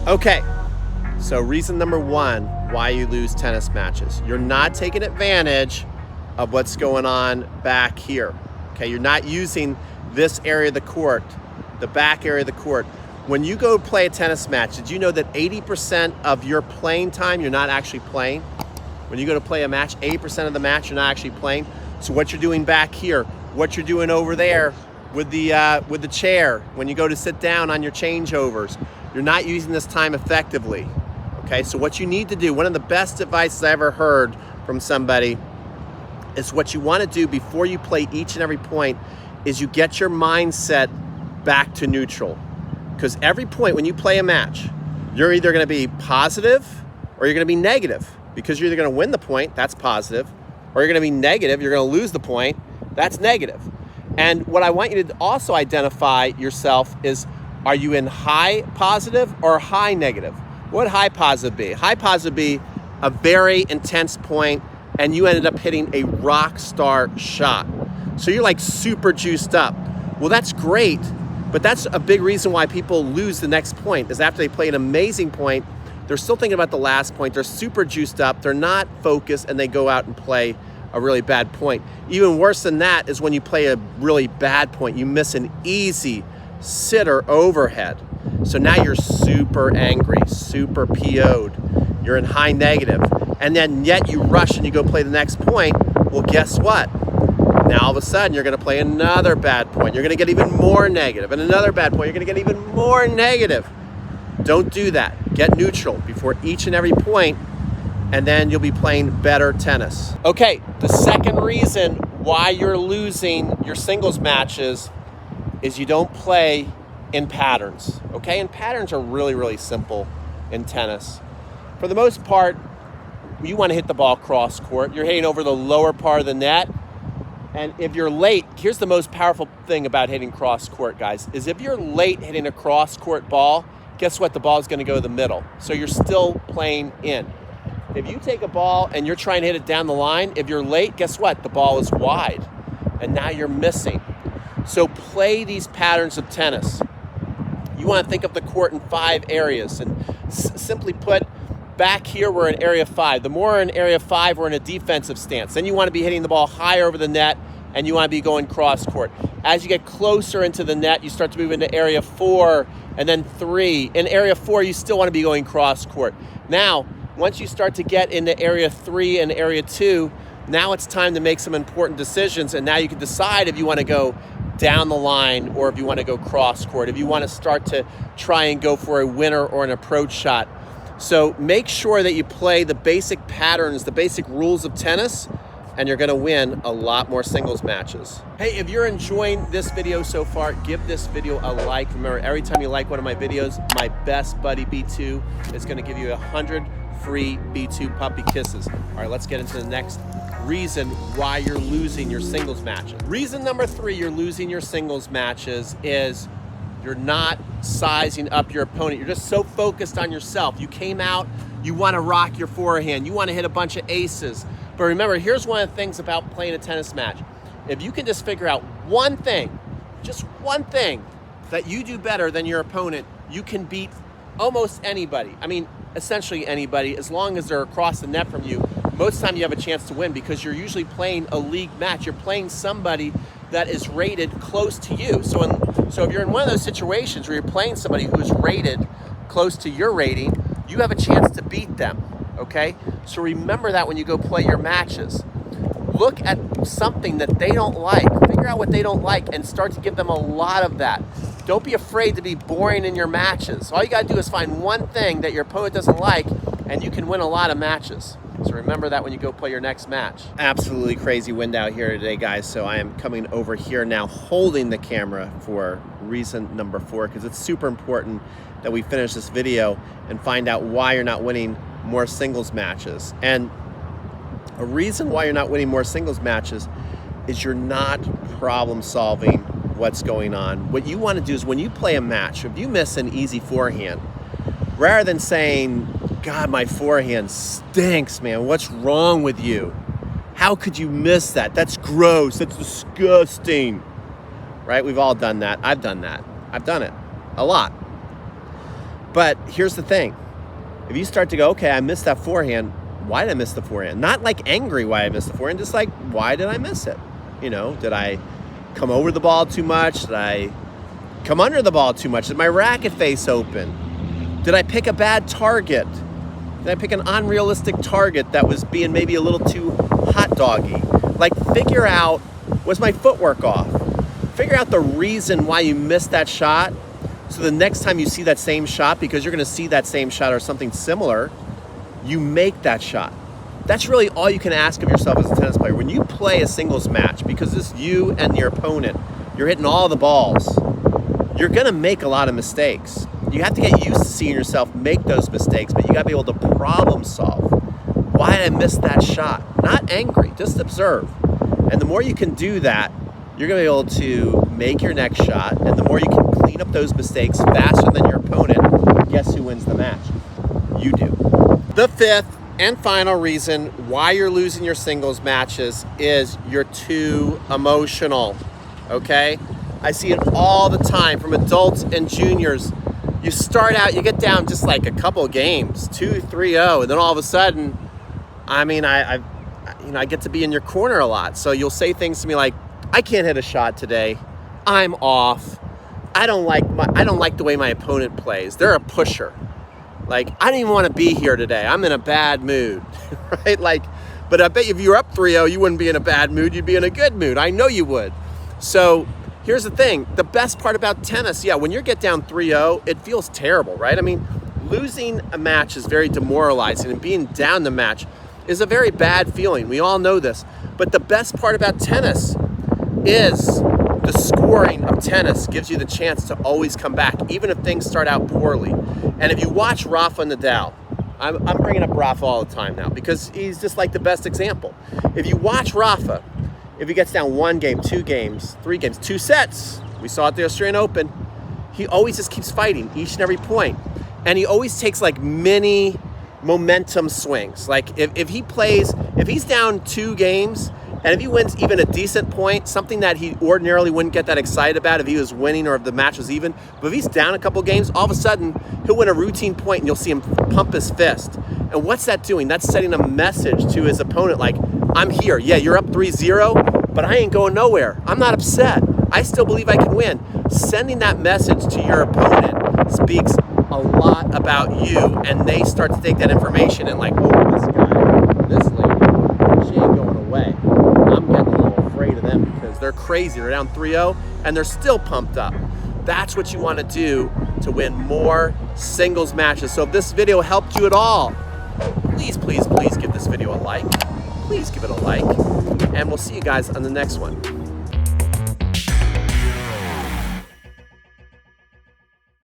Okay, so reason number one why you lose tennis matches. You're not taking advantage of what's going on back here. Okay, you're not using this area of the court, the back area of the court. When you go play a tennis match, did you know that 80% of your playing time, you're not actually playing? When you go to play a match, 80% of the match, you're not actually playing. So what you're doing back here, what you're doing over there with the chair, when you go to sit down on your changeovers, you're not using this time effectively. Okay, so what you need to do, one of the best advice I ever heard from somebody, is what you want to do before you play each and every point is you get your mindset back to neutral. Because every point when you play a match, you're either going to be positive or you're going to be negative. Because you're either going to win the point, that's positive, or you're going to be negative, you're going to lose the point, that's negative. And what I want you to also identify yourself is, are you in high positive or high negative? What would high positive be? High positive would be a very intense point and you ended up hitting a rock star shot. So you're like super juiced up. Well, that's great, but that's a big reason why people lose the next point is after they play an amazing point, they're still thinking about the last point. They're super juiced up. They're not focused and they go out and play a really bad point. Even worse than that is when you play a really bad point, you miss an easy sitter overhead. So now you're super angry, super PO'd. You're in high negative. And then yet you rush and you go play the next point. Well, guess what? Now all of a sudden you're going to play another bad point. You're going to get even more negative. And another bad point. You're going to get even more negative. Don't do that. Get neutral before each and every point, and then you'll be playing better tennis. Okay, the second reason why you're losing your singles matches is you don't play in patterns. Okay, and patterns are really, really simple in tennis. For the most part, you want to hit the ball cross court. You're hitting over the lower part of the net. And if you're late, here's the most powerful thing about hitting cross court, guys, is if you're late hitting a cross court ball, guess what? The ball is going to go to the middle. So you're still playing in. If you take a ball and you're trying to hit it down the line, if you're late, guess what? The ball is wide. And now you're missing. So play these patterns of tennis. You want to think of the court in 5 areas. And simply put, back here, we're in area 5. The more we're in area 5, we're in a defensive stance. Then you want to be hitting the ball higher over the net, and you want to be going cross court. As you get closer into the net, you start to move into area 4, and then 3. In area 4, you still want to be going cross court. Now, once you start to get into area 3 and area 2, now it's time to make some important decisions, and now you can decide if you want to go down the line or if you want to go cross court, if you want to start to try and go for a winner or an approach shot. So make sure that you play the basic patterns, the basic rules of tennis, and you're going to win a lot more singles matches. Hey, if you're enjoying this video so far, give this video a like. Remember, every time you like one of my videos, my best buddy B2 is going to give you 100 free B2 puppy kisses. All right, let's get into the next reason why you're losing your singles matches. Reason number 3 you're losing your singles matches is you're not sizing up your opponent. You're just so focused on yourself. You came out, you want to rock your forehand, you want to hit a bunch of aces. But remember, here's one of the things about playing a tennis match. If you can just figure out one thing, just one thing that you do better than your opponent, you can beat almost anybody. I mean, essentially anybody, as long as they're across the net from you. Most of the time you have a chance to win because you're usually playing a league match. You're playing somebody that is rated close to you. So if you're in one of those situations where you're playing somebody who is rated close to your rating, you have a chance to beat them, okay? So remember that when you go play your matches. Look at something that they don't like. Figure out what they don't like and start to give them a lot of that. Don't be afraid to be boring in your matches. All you gotta do is find one thing that your opponent doesn't like and you can win a lot of matches. So remember that when you go play your next match. Absolutely crazy wind out here today, guys. So I am coming over here now holding the camera for reason number 4 because it's super important that we finish this video and find out why you're not winning more singles matches. And a reason why you're not winning more singles matches is you're not problem solving what's going on. What you want to do is when you play a match, if you miss an easy forehand, rather than saying, God, my forehand stinks, man, what's wrong with you? How could you miss that? That's gross, that's disgusting. Right, we've all done that. I've done that. I've done it a lot. But here's the thing. If you start to go, okay, I missed that forehand. Why did I miss the forehand? Not like angry why I missed the forehand, just like, why did I miss it? You know, did I come over the ball too much? Did I come under the ball too much? Did my racket face open? Did I pick a bad target? Did I pick an unrealistic target that was being maybe a little too hot doggy? Like, figure out, was my footwork off? Figure out the reason why you missed that shot, so the next time you see that same shot, because you're gonna see that same shot or something similar, you make that shot. That's really all you can ask of yourself as a tennis player. When you play a singles match, because it's you and your opponent, you're hitting all the balls, you're gonna make a lot of mistakes. You have to get used to seeing yourself make those mistakes, but you gotta be able to problem solve. Why did I miss that shot? Not angry, just observe. And the more you can do that, you're gonna be able to make your next shot, and the more you can clean up those mistakes faster than your opponent, guess who wins the match? You do. The fifth and final reason why you're losing your singles matches is you're too emotional, okay? I see it all the time from adults and juniors. You start out, you get down just like a couple games, 2-3-0, and then all of a sudden, I mean, I get to be in your corner a lot. So you'll say things to me like, I can't hit a shot today. I'm off. I don't like the way my opponent plays. They're a pusher. Like, I didn't even want to be here today. I'm in a bad mood, right? Like, but I bet if you were up 3-0, you wouldn't be in a bad mood. You'd be in a good mood. I know you would. So here's the thing. The best part about tennis, yeah, when you get down 3-0, it feels terrible, right? I mean, losing a match is very demoralizing, and being down the match is a very bad feeling. We all know this. But the best part about tennis is the scoring of tennis gives you the chance to always come back, even if things start out poorly. And if you watch Rafa Nadal, I'm bringing up Rafa all the time now because he's just like the best example. If you watch Rafa, if he gets down 1 game, 2 games, 3 games, 2 sets, we saw it at the Australian Open, he always just keeps fighting each and every point. And he always takes like mini momentum swings. Like if he's down 2 games, and if he wins even a decent point, something that he ordinarily wouldn't get that excited about if he was winning or if the match was even, but if he's down a couple games, all of a sudden, he'll win a routine point and you'll see him pump his fist. And what's that doing? That's sending a message to his opponent like, I'm here. Yeah, you're up 3-0, but I ain't going nowhere. I'm not upset. I still believe I can win. Sending that message to your opponent speaks a lot about you, and they start to take that information and like, oh, this guy, this lady, she ain't going away. I'm getting a little afraid of them because they're crazy. They're down 3-0 and they're still pumped up. That's what you want to do to win more singles matches. So if this video helped you at all, please, please, please give this video a like. Please give it a like. And we'll see you guys on the next one.